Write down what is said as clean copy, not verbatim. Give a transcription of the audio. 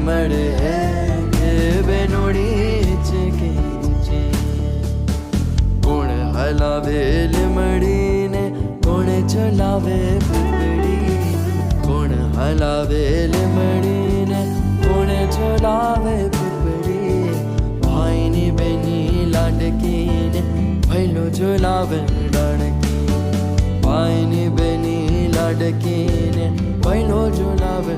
મળે બેનોડી છે કે કોણ હલાવે લીમડીને કોણ ચલાવે પીપળી કોણ હલાવે લીમડીને કોણ ચલાવે પીપળી ભાઈની બેની લાડકીને ભૈલો ઝુલાવે ડાળકી ભાઈની બેની લાડકીને ભૈલો ઝુલાવે